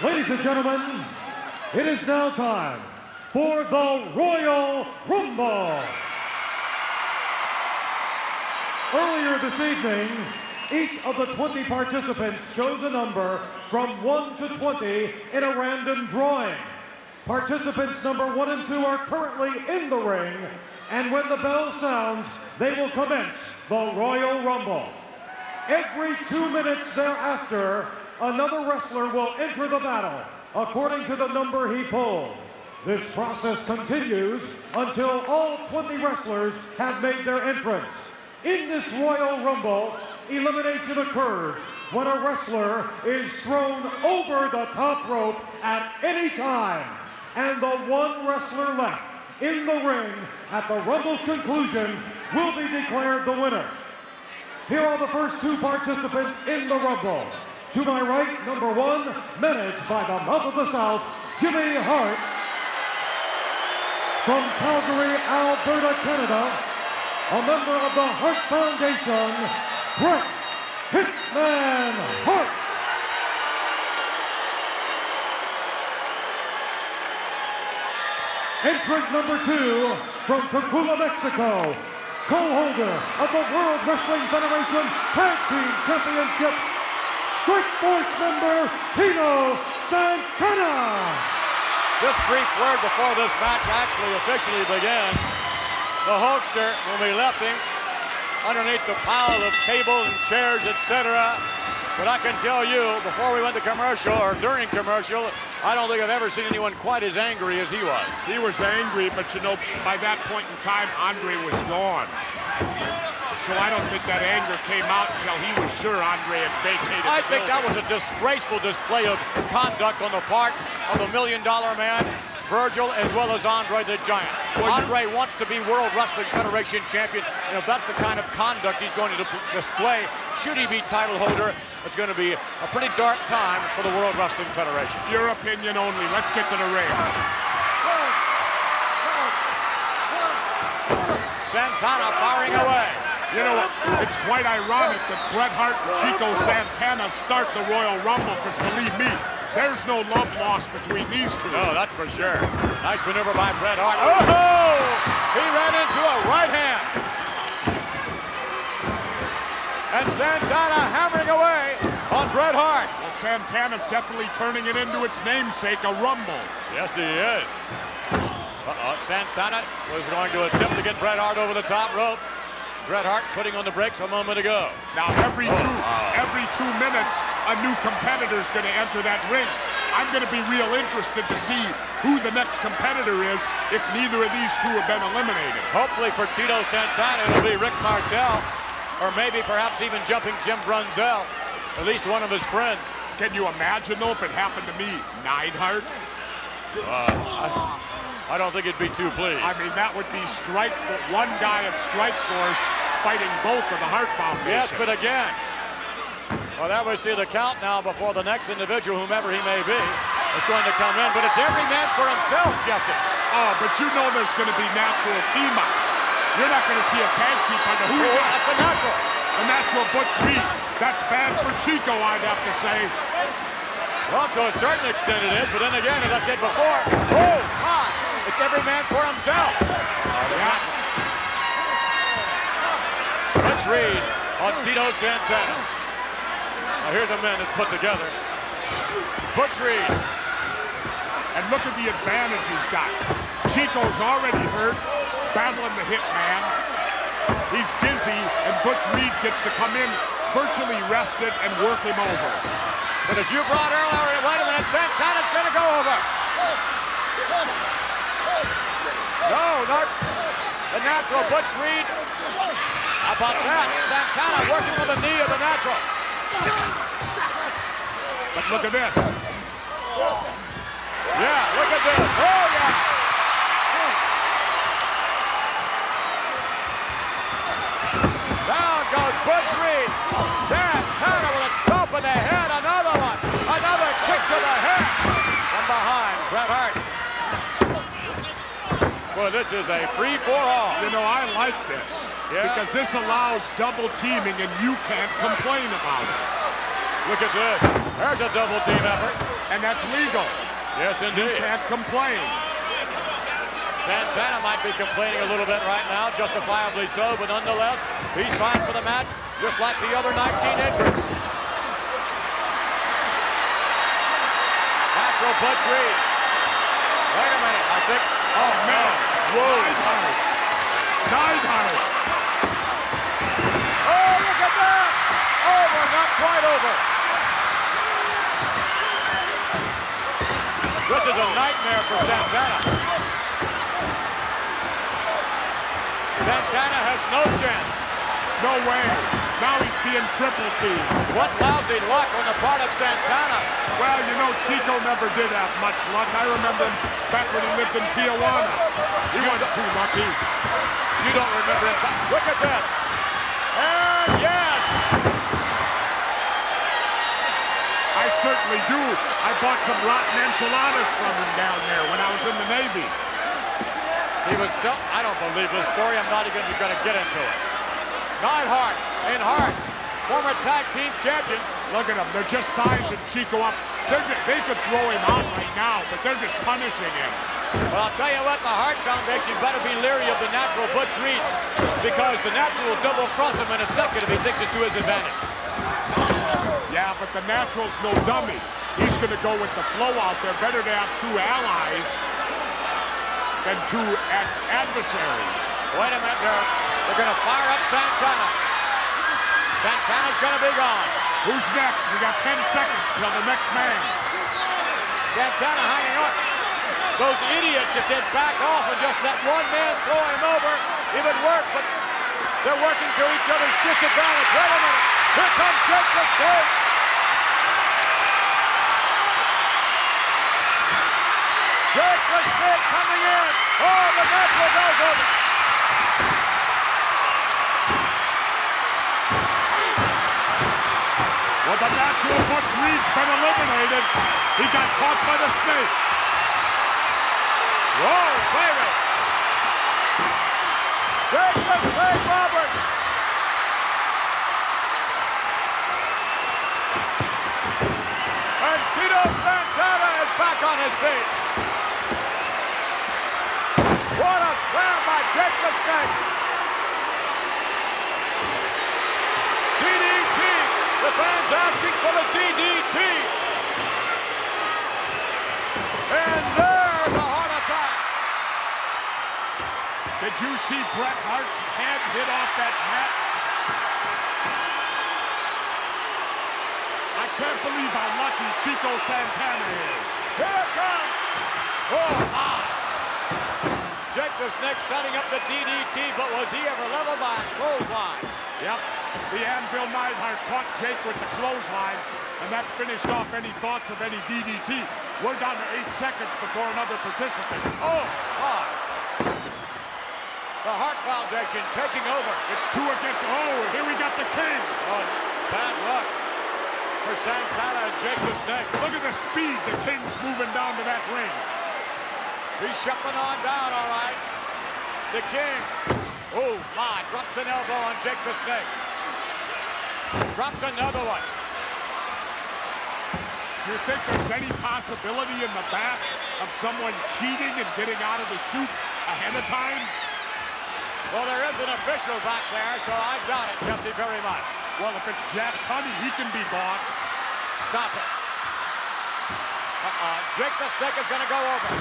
Ladies and gentlemen, it is now time for the Royal Rumble. Earlier this evening, each of the 20 participants chose a number from 1 to 20 in a random drawing. Participants number 1 and 2 are currently in the ring, and when the bell sounds, they will commence the Royal Rumble. Every 2 minutes thereafter, another wrestler will enter the battle according to the number he pulled. This process continues until all 20 wrestlers have made their entrance. In this Royal Rumble, elimination occurs when a wrestler is thrown over the top rope at any time, and the one wrestler left in the ring at the Rumble's conclusion will be declared the winner. Here are the first 2 participants in the Rumble. To my right, number 1, managed by the Mouth of the South, Jimmy Hart. From Calgary, Alberta, Canada, a member of the Hart Foundation, Bret Hitman Hart. Entrant number 2, from Tocula, Mexico, co-holder of the World Wrestling Federation Tag Team Championship, Strikeforce member Tito Santana. Just brief word before this match actually officially begins. The Hulkster, when we left him, underneath the pile of tables and chairs, etc. But I can tell you, before we went to commercial, or during commercial, I don't think I've ever seen anyone quite as angry as he was. He was angry, but you know, by that point in time, Andre was gone. So I don't think that anger came out until he was sure Andre had vacated I the think that building. was a disgraceful display of conduct on the part of the $1 Million Man, Virgil, as well as Andre the Giant. Well, Andre wants to be World Wrestling Federation champion, and if that's the kind of conduct he's going to display, should he be title holder, it's going to be a pretty dark time for the World Wrestling Federation. Your opinion only. Let's get to the ring. Santana firing away. You know, it's quite ironic that Bret Hart and Chico Santana start the Royal Rumble, because believe me, there's no love lost between these two. No, that's for sure. Nice maneuver by Bret Hart. Oh! He ran into a right hand. And Santana hammering away on Bret Hart. Well, Santana's definitely turning it into its namesake, a Rumble. Yes, he is. Santana was going to attempt to get Bret Hart over the top rope. Bret Hart putting on the brakes a moment ago. Now every 2 minutes, a new competitor's going to enter that ring. I'm going to be real interested to see who the next competitor is if neither of these 2 have been eliminated. Hopefully for Tito Santana, it'll be Rick Martel, or maybe perhaps even jumping Jim Brunzell, at least one of his friends. Can you imagine, though, if it happened to me, Neidhart? I don't think it'd be too pleased. I mean, that would be one guy of Strikeforce fighting both of the Hart Foundation. Yes, but again, well, that we see the count now before the next individual, whomever he may be, is going to come in. But it's every man for himself, Jesse. Oh, but you know there's going to be natural team-ups. You're not going to see a tag team partner. Who you got? That's the natural. A natural Butch Reed. That's bad for Chico, I'd have to say. Well, to a certain extent it is, but then again, as I said before, oh, my, it's every man for himself. Yeah. Butch Reed on Tito Santana. Now here's a man that's put together. Butch Reed. And look at the advantage he's got. Chico's already hurt, battling the Hitman. He's dizzy, and Butch Reed gets to come in virtually rested and work him over. But as you brought earlier, wait a minute, Santana's going to go over. No, not the natural Butch Reed. How about that? Santana working with the knee of the natural. But look at this. Yeah, look at this. Oh, yeah. Down goes Butch Reed. Santana with a stomp in the head. Another one. Another kick to the head. From behind, Bret Hart. Boy, this is a free-for-all. You know, I like this. Yeah. Because this allows double teaming, and you can't complain about it. Look at this. There's a double team effort. and that's legal. Yes, indeed. Can't complain. Santana might be complaining a little bit right now, justifiably so, but nonetheless, he's signed for the match, just like the other 19 entrants. Natural Butch Reed. Wait a minute, I think. Oh, man. Whoa. Neidhart. Oh, look at that! Over, not quite over. This is a nightmare for Santana. Santana has no chance. No way. Now he's being triple teamed. What lousy luck on the part of Santana. Well, you know, Chico never did have much luck. I remember him back when he lived in Tijuana. He wasn't too lucky. You don't remember him. Look at this. And yes! I certainly do. I bought some rotten enchiladas from him down there when I was in the Navy. He was so... I don't believe this story. I'm not even going to get into it. Neidhart and Hart, former tag team champions. Look at them. They're just sizing Chico up. They could throw him out right now, but they're just punishing him. Well, I'll tell you what, the Hart Foundation better be leery of the natural Butch Reed, because the natural will double-cross him in a second if he thinks it's to his advantage. Yeah, but the natural's no dummy. He's going to go with the flow out there. Better to have two allies than two adversaries. Wait a minute, they're going to fire up Santana. Santana's going to be gone. Who's next? We got 10 seconds till the next man. Santana hanging on. Those idiots, if they'd back off and just let one man throw him over, it would work, but they're working to each other's disadvantage. Wait a minute. Here comes Jake the Snake. Jake the Snake coming in. Oh, the natural goes over. Well, the natural Butch Reed's been eliminated. He got caught by the snake. Whoa, baby. Jake the Snake Roberts. And Tito Santana is back on his feet. What a slam by Jake the Snake. DDT. The fans asking for the DDT. And there's a heart attack. Did you see Bret Hart's head hit off that mat? I can't believe how lucky Chico Santana is. Here it comes. Oh, my. Jake the Snake setting up the DDT, but was he ever leveled by a clothesline? Yep. The Anvil Neidhart caught Jake with the clothesline, and that finished off any thoughts of any DDT. We're down to 8 seconds before another participant. Oh, my. The Hart Foundation taking over. It's 2 against... Oh, here we got the King. Oh, bad luck for Santana and Jake the Snake. Look at the speed the King's moving down to that ring. He's shuffling on down, all right. The King. Oh, my. Drops an elbow on Jake the Snake. Drops another one. Do you think there's any possibility in the back of someone cheating and getting out of the chute ahead of time? Well, there is an official back there, so I doubt it, Jesse, very much. Well, if it's Jack Tunney, he can be bought. Stop it. Jake the Snake is going to go over.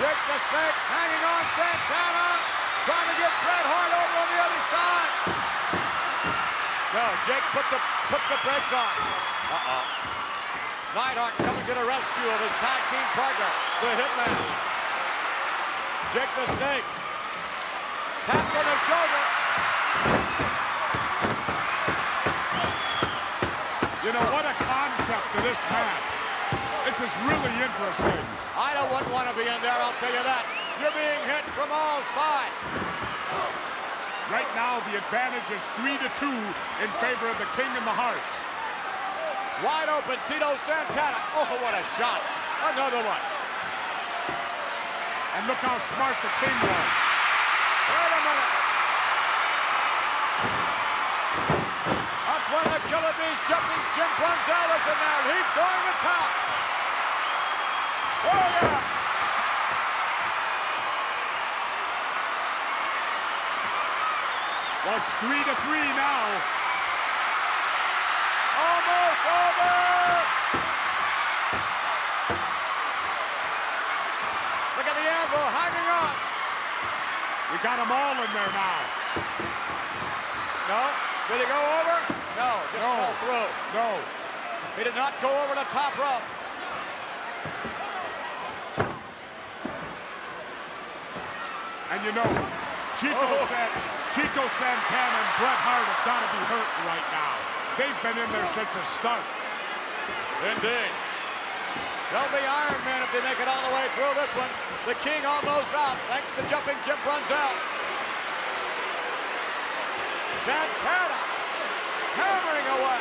Jake the Snake hanging on Santana, trying to get Bret Hart over on the other side. No, Jake puts the brakes on. Neidhart coming to the rescue of his tag team partner, the Hitman. Jake the Snake taps on the shoulder. You know, what a concept to this match. This is really interesting. I wouldn't want to be in there, I'll tell you that. You're being hit from all sides. Right now, the advantage is 3-2 in favor of the King and the Hearts. Wide open, Tito Santana. Oh, what a shot. Another one. And look how smart the King was. Wait a minute. That's when the Killer Bees jumping Jim Brunzell is in there. He's going to top. Oh, yeah. Well, it's 3-3 now. Almost over. Look at the anvil hanging on. We got them all in there now. No. Did he go over? No. Just No. fell through. No. He did not go over the top rope. And you know, Chico Santana and Bret Hart have got to be hurt right now. They've been in there since the start. Indeed. They'll be Iron Man if they make it all the way through this one. The King almost out, thanks to jumping Jim Brunzell. Santana hammering away.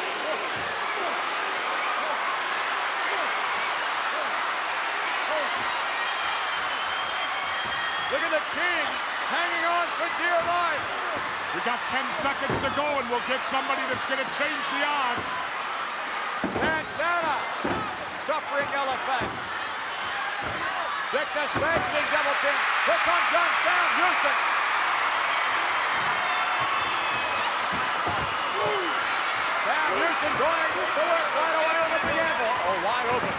Look at the King hanging on for dear life. We got 10 seconds to go, and we'll get somebody that's going to change the odds. Santana suffering ill effects. Check the spending double team. Here comes young Sam Houston. Sam Houston going to it right away over the anvil. Oh, wide open.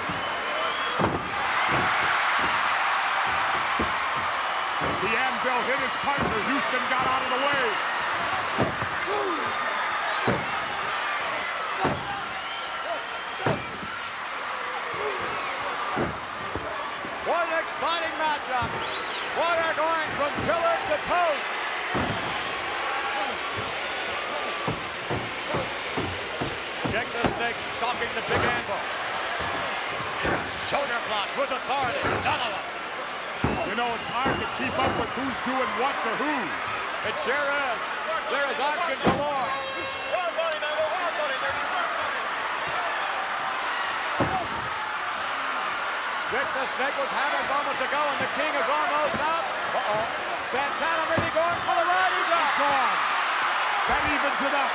The anvil hit his partner. Houston got out of the way. What an exciting matchup. Water going from pillar to post. Jake the Snake stalking the big anvil. Shoulder block with authority. Another one. You know, it's hard to keep up with who's doing what to who. It sure is. There is action galore. Jake the Snake was hammered moments ago, and the King is almost out. Uh-oh. Santana maybe going for the ride. He's He's gone. That evens it up.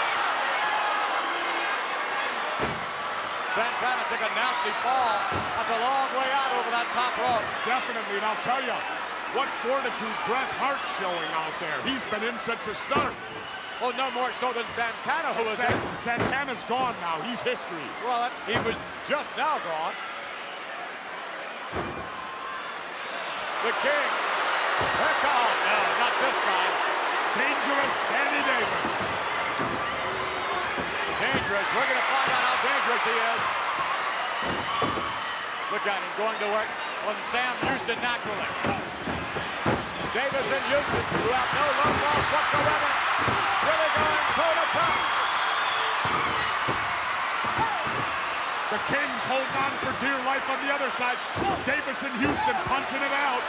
Santana took a nasty fall. That's a long way out over that top rope. Definitely, and I'll tell you, what fortitude Bret Hart's showing out there. He's been in since the start. Well, no more so than Santana, who was in. Santana's gone now. He's history. Well, he was just now gone. The King. Oh, no, not this guy. Dangerous Danny Davis. Dangerous. We're going to find out how dangerous he is. Look at him going to work on Sam Houston naturally. Davis and Houston, who have no love lost whatsoever, really going toe-to-toe. The Kings holding on for dear life on the other side. Davis and Houston punching it out.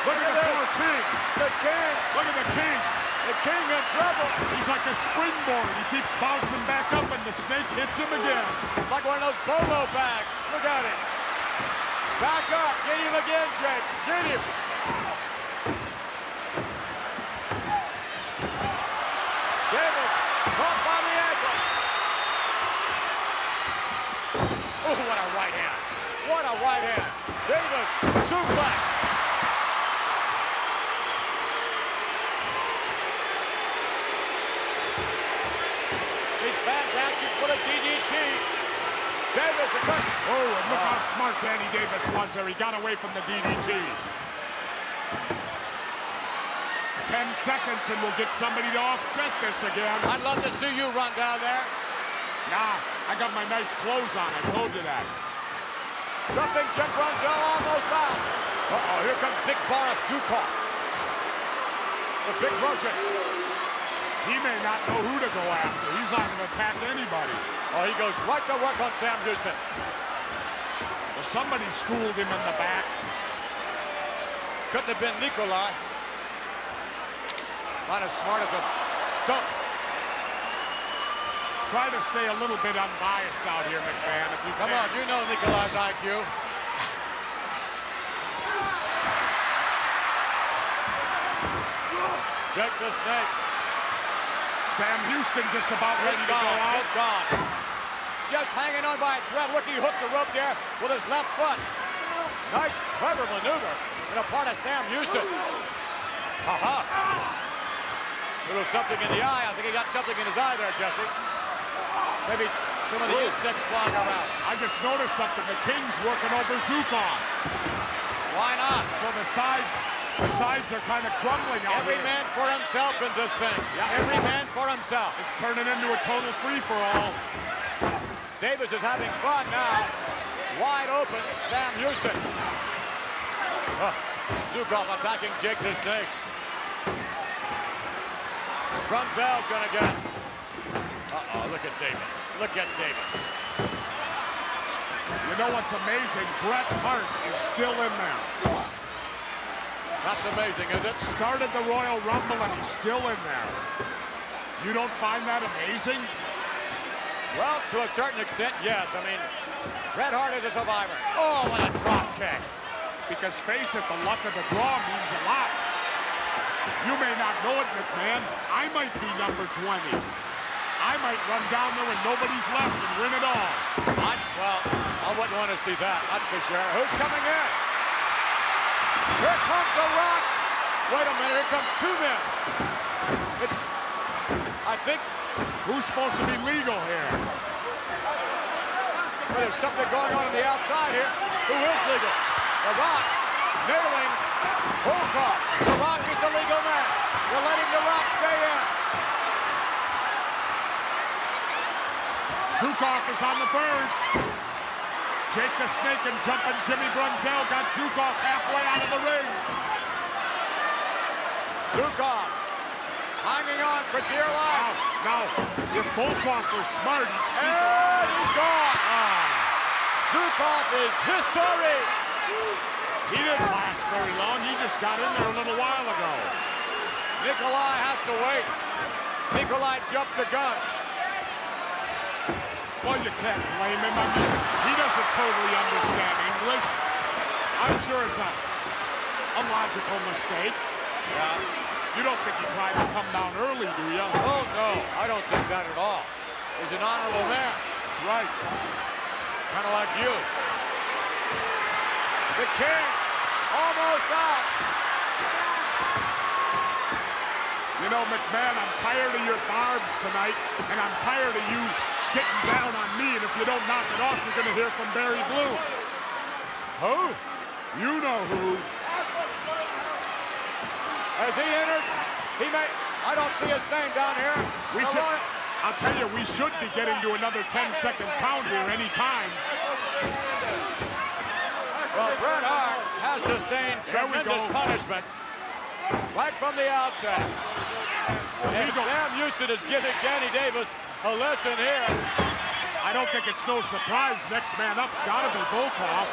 Look at the poor King. The King. Look at the King. The King in trouble. He's like a springboard. He keeps bouncing back up, and the Snake hits him again. It's like one of those bolo bags. Look at him. Back up. Get him again, Jake. Get him. Davis caught by the ankle. Oh, what a right hand. What a right hand. Davis, suplex. He's fantastic for the DDT. Davis is good. Oh, and look how smart Danny Davis was there. He got away from the DDT. 10 seconds and we'll get somebody to offset this again. I'd love to see you run down there. Nah, I got my nice clothes on. I told you that. Jumping Jim Brunzell almost out. Uh-oh, here comes Big Boris Zukov. The big Russian. He may not know who to go after. He's not going to attack anybody. Oh, he goes right to work on Sam Houston. Well, somebody schooled him in the back. Couldn't have been Nikolai. Not as smart as a stump. Try to stay a little bit unbiased out here, McMahon, if you can. Come on, you know Nikolai's IQ. Jake the Snake. Sam Houston just about ready He's to go gone. out. He's gone. Just hanging on by a thread. Look, he hooked the rope there with his left foot. Nice, clever maneuver on the part of Sam Houston. Ha-ha. Little something in the eye. I think he got something in his eye there, Jesse. Maybe some of the insects flying around. I just noticed something. The King's working over Zukov. Why not? So the sides are kind of crumbling out Every here. man for himself in this thing. Yeah. Every man for himself. It's turning into a total free-for-all. Davis is having fun now. Wide open, Sam Houston. Zukov attacking Jake the Snake. Brunzell's gonna get it. Uh-oh, look at Davis. Look at Davis. You know what's amazing? Bret Hart is still in there. That's amazing, is it? Started the Royal Rumble and he's still in there. You don't find that amazing? Well, to a certain extent, yes. I mean, Bret Hart is a survivor. Oh, what a drop kick. Because face it, the luck of the draw means a lot. You may not know it, McMahon. I might be number 20. I might run down there when nobody's left and win it all. Well, I wouldn't want to see that, that's for sure. Who's coming in? Here comes The Rock. Wait a minute, here comes two men. I think Who's supposed to be legal here? well, there's something going on the outside here. Who is legal? The Rock nailing Volkov. The Rock is the legal man. They're letting The Rock stay in. Zukov is on the verge. Jake the Snake and jumping Jimmy Brunzell got Zukov halfway out of the ring. Zukov hanging on for dear life. Now, if Volkov was smart, he'd sneak And he's gone. Ah, Zukov is history. he didn't last very long. He just got in there a little while ago. Nikolai has to wait. Nikolai jumped the gun. Well, you can't blame him. I mean, he doesn't totally understand English. I'm sure it's a logical mistake. Yeah. You don't think he tried to come down early, do you? Oh, no, I don't think that at all. He's an honorable man, That's right. kind of like you. The King, almost out. You know, McMahon, I'm tired of your barbs tonight, and I'm tired of you getting down on me, and if you don't knock it off, you're going to hear from Barry Bloom. Who? You know who. Has he entered? He may. I don't see his name down here. I'll tell you, we should be getting to another 10-second count here any time. Well, Bret Hart has sustained There we tremendous go. punishment right from the outset. And Legal. Sam Houston is giving Danny Davis a lesson here. I don't think it's no surprise next man up's got to be Volkov.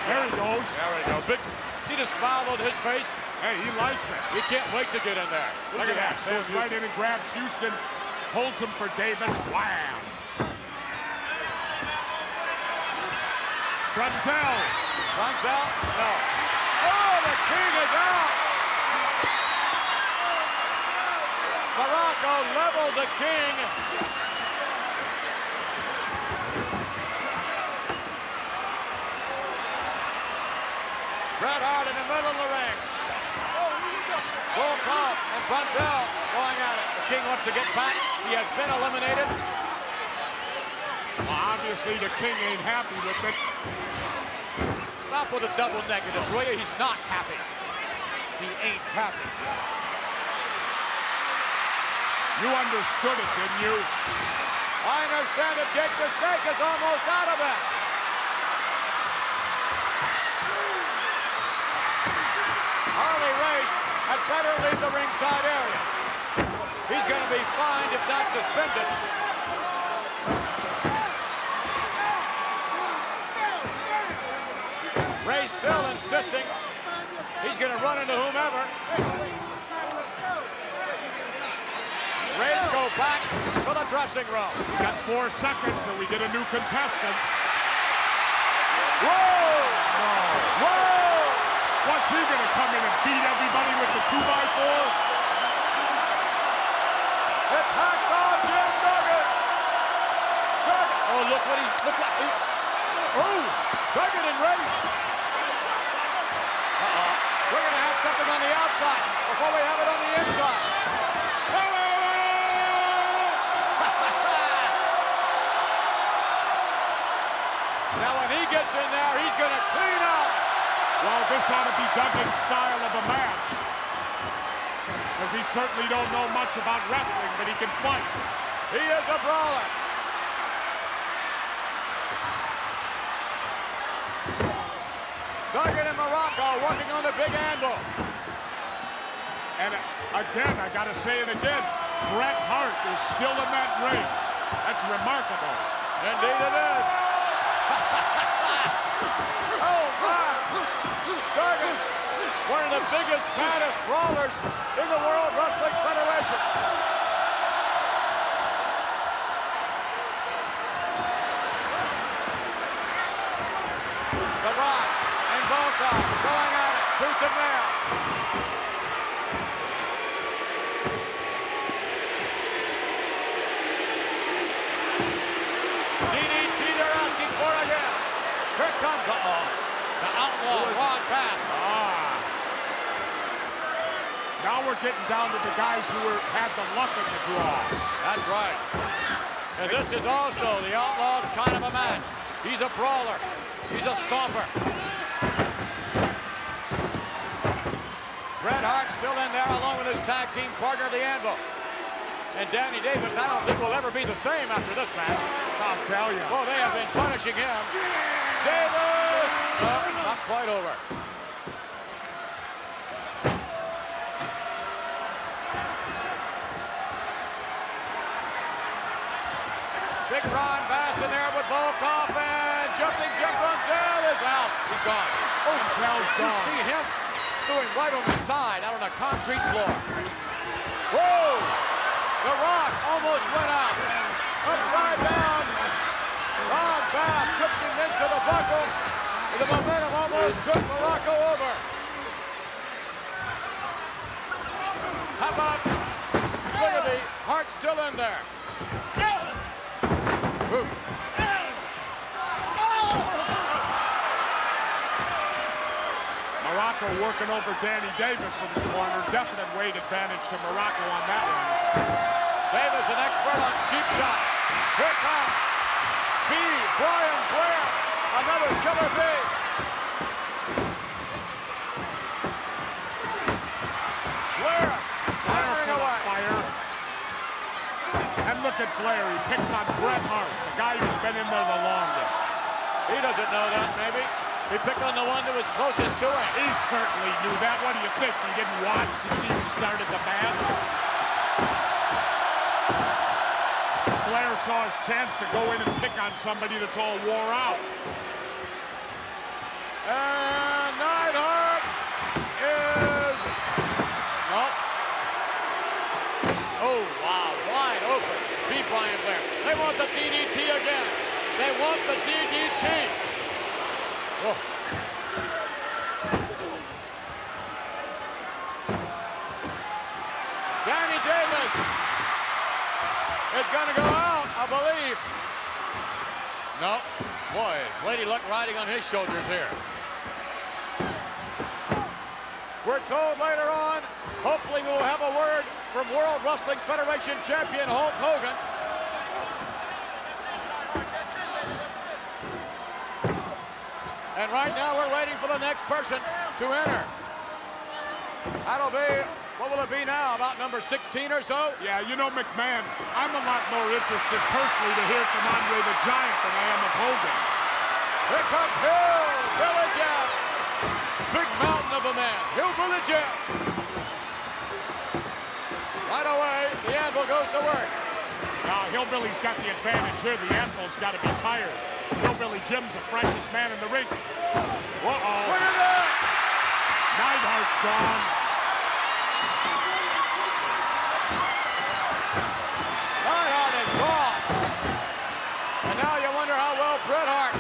There he goes. There we go. Big. See the smile on his face? Hey, he likes it. He can't wait to get in there. Look at that. Sam Goes right in and grabs Houston, holds him for Davis. Wham! Brunzell. Runs out? No. Oh, the King is out! Morocco leveled the King. Bret Hart in the middle of the ring. Volkov and Brunzell going at it. The King wants to get back. He has been eliminated. Well, obviously, the King ain't happy with it. Stop with the double negatives, will you? He's not happy. He ain't happy. You understood it, didn't you? I understand that Jake the Snake is almost out of it. Harley Race had better leave the ringside area. He's going to be fined, if not suspended. Ray still insisting he's going to run into whomever. Rays go back to the dressing room. We got 4 seconds, and we get a new contestant. Whoa! Whoa! What's he gonna come in and beat everybody with the 2x4? It's Hacksaw what he's looked like. Oh, Duggan enraged. We're going to have something on the outside before we have it on the inside. Now when he gets in there, he's going to clean out. Well, this ought to be Duggan's style of a match. Because he certainly don't know much about wrestling, but he can fight. He is a brawler. Duggan and Muraco working on the big anvil. And again, I got to say it again, Bret Hart is still in that ring. That's remarkable. Indeed it is. Oh, my. Duggan, one of the biggest, baddest brawlers in the World Wrestling Federation. The Rock and Volkov going at it, tooth and nail. DDT they're asking for again. Here comes the outlaw Ron Bass. Now we're getting down to the guys who had the luck in the draw. That's right. And this is also the Outlaws' kind of a match. He's a brawler. He's a stomper. Bret Hart still in there along with his tag team partner, the Anvil. And Danny Davis, I don't think will ever be the same after this match. I'll tell you. Well, they have been punishing him. Davis! Not quite over. Big Ron Bass in there with Volkov, and jumping Jim Brunzell is out. He's gone. Oh, Brunzell's did you gone. see him doing right on the side, out on the concrete floor? Whoa! The Rock almost went out. Upside down. Ron Bass drifting into the buckle. The momentum almost took Muraco over. How about Liberty? Hart still in there. Ooh. Muraco working over Danny Davis in the corner. Definite weight advantage to Muraco on that one. Davis, an expert on cheap shot. Here comes B. Brian Blair. Another killer B. Blair firing away. Fire. And look at Blair. He picks on Bret Hart, the guy who's been in there the longest. He doesn't know that, maybe. He picked on the one that was closest to him. He certainly knew that. What do you think? He didn't watch to see who started the match? Blair saw his chance to go in and pick on somebody that's all wore out. And Neidhart is... Nope. Oh, wow, wide open. B. Brian Blair. They want the DDT again. They want the DDT. Oh. Danny Davis is going to go out, I believe. No, boy, is Lady Luck riding on his shoulders here. We're told later on, hopefully we will have a word from World Wrestling Federation champion Hulk Hogan. And right now we're waiting for the next person to enter. That'll be, what will it be now, about number 16 or so? Yeah, you know, McMahon, I'm a lot more interested personally to hear from Andre the Giant than I am of Hogan. Here comes Hillbilly Jim. Big mountain of a man, Hillbilly Jim. Right away, the Anvil goes to work. Now, Hillbilly's got the advantage here. The Anvil's got to be tired. Hillbilly Jim's the freshest man in the ring. Uh-oh. Look at that! Neidhart's gone. Neidhart is gone. And now you wonder how well Bret Hart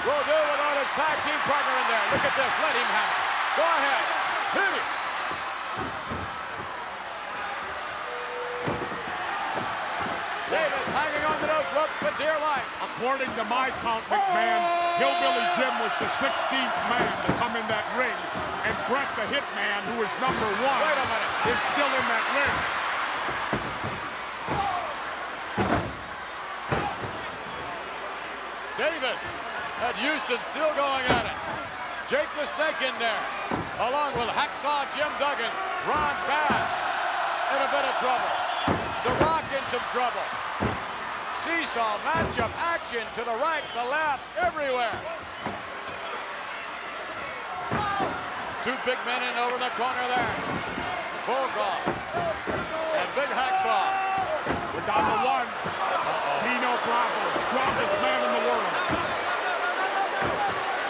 will do without his tag team partner in there. Look at this. Let him have it. Go ahead. Hit him. Davis hanging onto those ropes for dear life. According to my count, McMahon, Hillbilly Jim was the 16th man to come in that ring, and Bret the Hitman, who is number 1, Wait a minute. is still in that ring. Davis and Houston still going at it. Jake the Snake in there, along with Hacksaw Jim Duggan, Ron Bass in a bit of trouble. The Rock in some trouble. Seesaw matchup action to the right, the left, everywhere. Two big men in over the corner there. Volkov and Big Hacksaw. We're down to 1. Dino Bravo, strongest man in the world.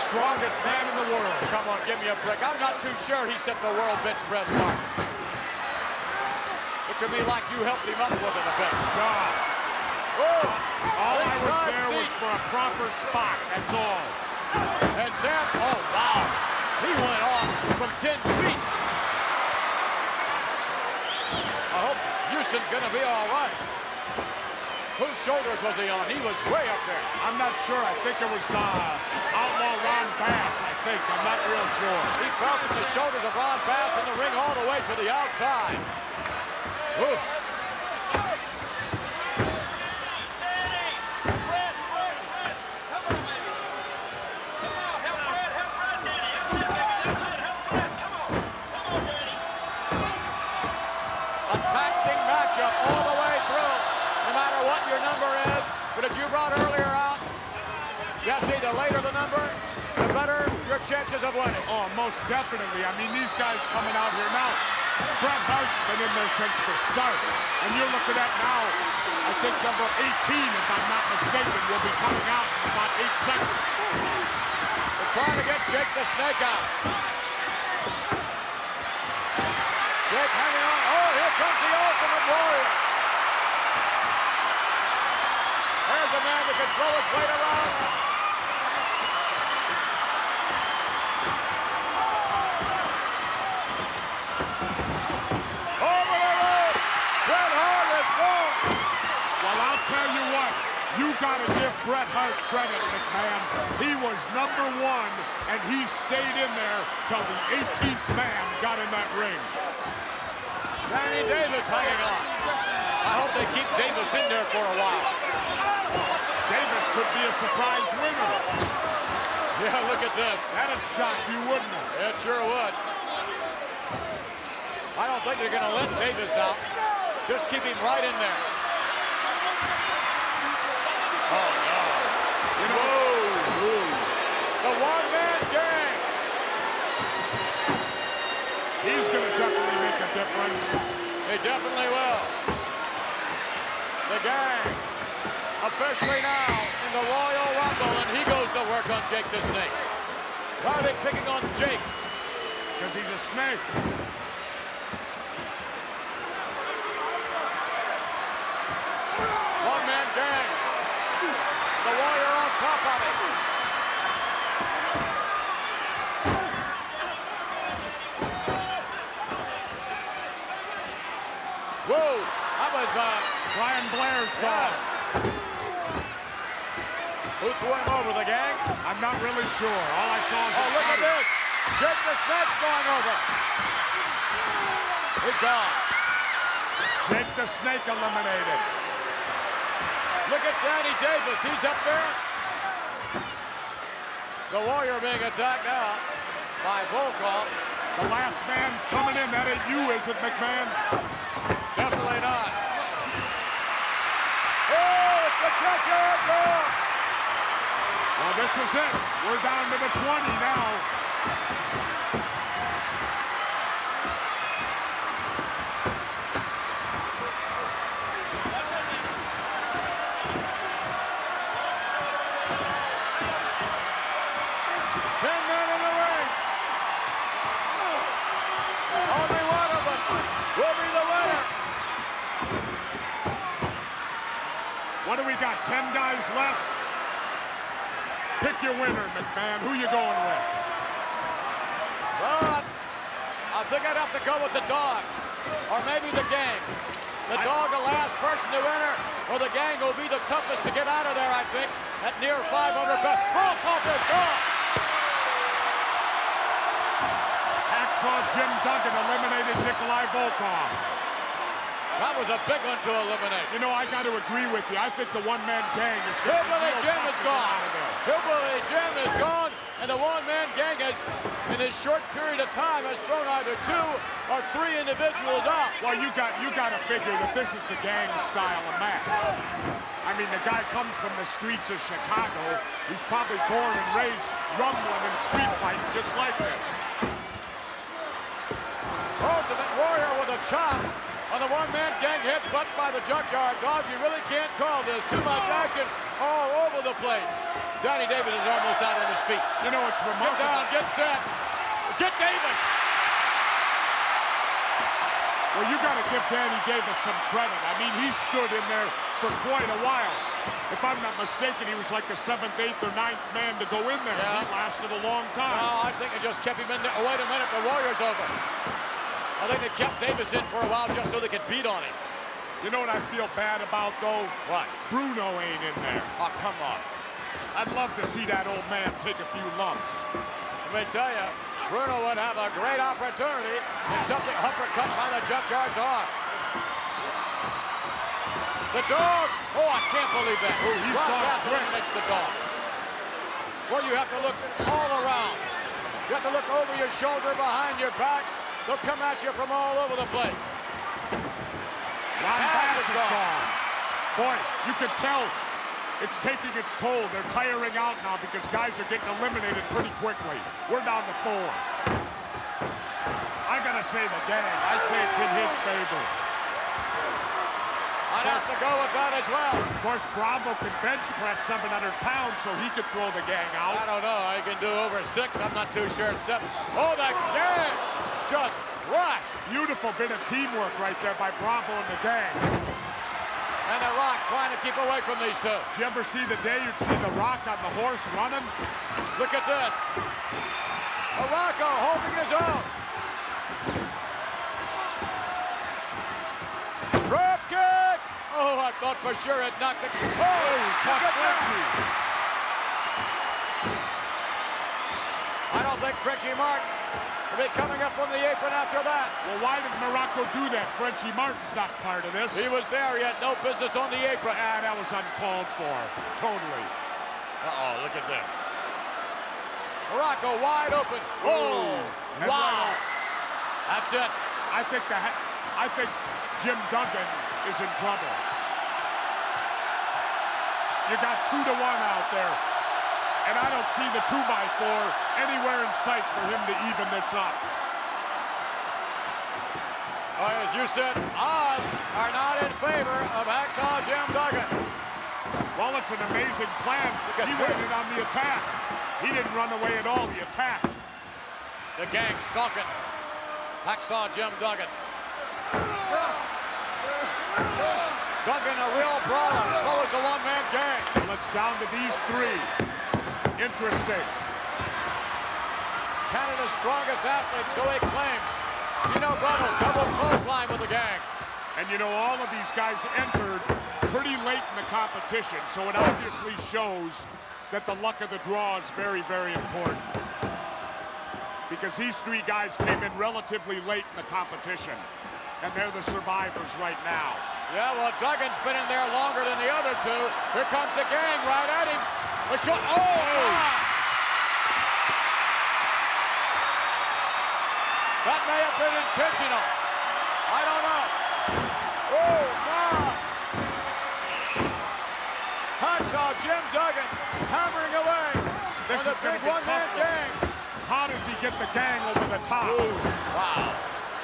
Strongest man in the world. Come on, give me a break. I'm not too sure he set the world bench press mark. Looked to me like you helped him up with it a bit. God. Oh, All I was inside there was seat. for a proper spot, that's all. And Sam, oh wow, he went off from 10 feet. I hope Houston's gonna be all right. Whose shoulders was he on? He was way up there. I'm not sure. I think it was Outlaw Ron Bass, I think. I'm not real sure. He fell from the shoulders of Ron Bass in the ring all the way to the outside. Ooh. A taxing matchup all the way through, no matter what your number is. But as you brought earlier out, Jesse, the later the number, the better your chances of winning. Oh, most definitely. I mean, these guys coming out here now. Bret Hart's been in there since the start. And you're looking at now, I think number 18, if I'm not mistaken, will be coming out in about 8 seconds. They're trying to get Jake the Snake out. Jake hanging on. Oh, here comes the Ultimate Warrior. There's a man that can throw his weight around. Over the rope. Bret Hart is won. Well, I'll tell you what. You got to give Bret Hart credit, McMahon. He was number 1, and he stayed in there till the 18th man got in that ring. Danny Davis hanging on. I hope they keep Davis in there for a while. Davis could be a surprise winner. Yeah, look at this. That'd shock you, wouldn't it? It sure would. I don't think they're going to let Davis out. Just keep him right in there. Oh, no. You know, Whoa. The one-man gang. he's going to definitely make a difference. He definitely will. The gang officially now in the Royal Rumble, and he goes to work on Jake the Snake. Why are they picking on Jake? Because he's a snake. One-man gang. The Warrior on top of it. Whoa, that was Brian Blair's gone. Who threw him over, the gang? I'm not really sure. All I saw was Oh, look at this. Jake the Snake's going over. He's gone. Jake the Snake eliminated. Look at Danny Davis. He's up there. The Warrior being attacked now by Volkov. The last man's coming in. That ain't you, is it, McMahon? Definitely not. Oh, it's the Junkyard Dog. Well, this is it. We're down to the 20 now. What do we got, 10 guys left? Pick your winner, McMahon. Who you going with? Well, I think I'd have to go with the Dog, or maybe the Gang. The Dog, the last person to enter, Well, the gang will be the toughest to get out of there, I think, at near 500 pounds. Volkov is gone. Hacksaw Jim Duggan eliminated Nikolai Volkov. That was a big one to eliminate. You know, I got to agree with you. I think the one-man gang is going to be Hillbilly real Jim tough is to get gone. out of there. Hillbilly Jim is gone, and the one-man gang has, in his short period of time, has thrown either 2 or 3 individuals out. Well, you got to figure that this is the gang style of match. I mean, the guy comes from the streets of Chicago. He's probably born and raised rumbling and street fighting just like this. Ultimate Warrior with a chop on the one-man gang, headbutt by the Junkyard Dog. You really can't call this. Too much action all over the place. Danny Davis is almost out on his feet. You know, it's remarkable. Get down, get set. Get Davis. Well, you got to give Danny Davis some credit. I mean, he stood in there for quite a while. If I'm not mistaken, he was like the 7th, 8th, or 9th man to go in there. Yeah. He lasted a long time. No, I think they just kept him in there. Oh, wait a minute, the Warrior's over. I think they kept Davis in for a while just so they could beat on him. You know what I feel bad about, though? What? Bruno ain't in there. Oh, come on. I'd love to see that old man take a few lumps. Let me tell you, Bruno would have a great opportunity in something uppercut by the Junkyard Dog. The Dog! Oh, I can't believe that. Oh, he's Ron gone Bass quick. eliminates the Dog. Well, you have to look all around. You have to look over your shoulder, behind your back. They'll come at you from all over the place. Ron Bass is gone. gone. Boy, you can tell it's taking its toll. They're tiring out now because guys are getting eliminated pretty quickly. We're down to 4. I gotta say the gang. I'd say it's in his favor. I'd have to go with that as well. Of course, Bravo can bench press 700 pounds, so he could throw the gang out. I don't know. I can do over 6. I'm not too sure. It's 7. Oh, that gang just crushed. Beautiful bit of teamwork right there by Bravo and the gang. And The Rock trying to keep away from these 2. Did you ever see the day you'd see The Rock on the horse running? Look at this. Morocco holding his own. Drop kick. Oh, I thought for sure it knocked it. Oh, Cut look at that. Frenchie. I don't think Frenchie Martin will be coming up on the apron after that. Well, why did Morocco do that? Frenchie Martin's not part of this. He was there. He had no business on the apron. Ah, that was uncalled for. Totally. Uh-oh, look at this. Morocco wide open. Oh, And wow. right That's it. I think Jim Duggan is in trouble. You got 2-1 out there. And I don't see the 2x4 anywhere in sight for him to even this up. As you said, odds are not in favor of Hacksaw Jim Duggan. Well, it's an amazing plan. Look at He this. waited on the attack. He didn't run away at all. He attacked. The gang stalking Hacksaw Jim Duggan. Duggan a real brawler, so is the one-man gang. Well, it's down to these 3. Interesting. Canada's strongest athlete, so he claims. Dino Bravo, double clothesline with the gang. And you know, all of these guys entered pretty late in the competition, so it obviously shows that the luck of the draw is very, very important. Because these 3 guys came in relatively late in the competition, and they're the survivors right now. Yeah, well, Duggan's been in there longer than the other 2. Here comes the gang right at him. A shot. Oh! Ah! That may have been intentional. I don't know. Oh, God. Hacksaw Jim Duggan hammering away This on the is gonna big be one-man tough, though. gang. How does he get the gang over the top? Ooh, wow.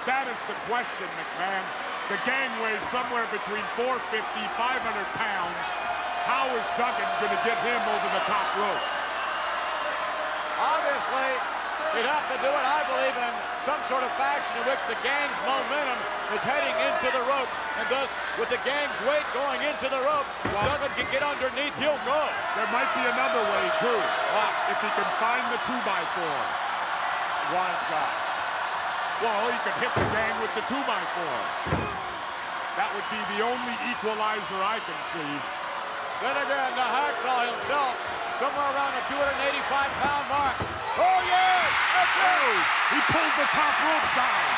That is the question, McMahon. The gang weighs somewhere between 450, 500 pounds. How is Duggan going to get him over the top rope? Obviously, he'd have to do it, I believe, in some sort of fashion in which the gang's momentum is heading into the rope. And thus, with the gang's weight going into the rope, Duggan can get underneath, he'll go. There might be another way, too. Wow. If he can find the 2x4. Ron Scott. Well, he could hit the gang with the 2x4. That would be the only equalizer I can see. Then again, the Hacksaw himself, somewhere around the 285-pound mark. Oh, yes! That's it! He pulled the top rope down.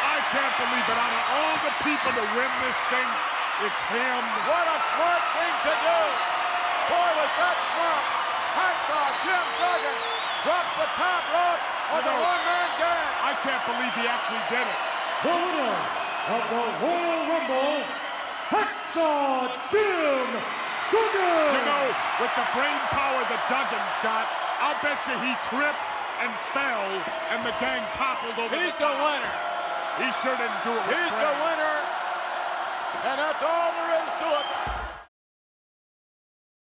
I can't believe it. Out of all the people to win this thing, it's him. What a smart thing to do! Boy, was that smart! Hacksaw Jim Duggan drops the top rope on the one-man gang. I can't believe he actually did it. The winner of the Royal Rumble, Hacksaw Jim Duggan! You know, with the brain power that Duggan's got, I'll bet you he tripped and fell, and the gang toppled over He's the the top. winner. He sure didn't do it with He's the brains. winner. And that's all there is to it.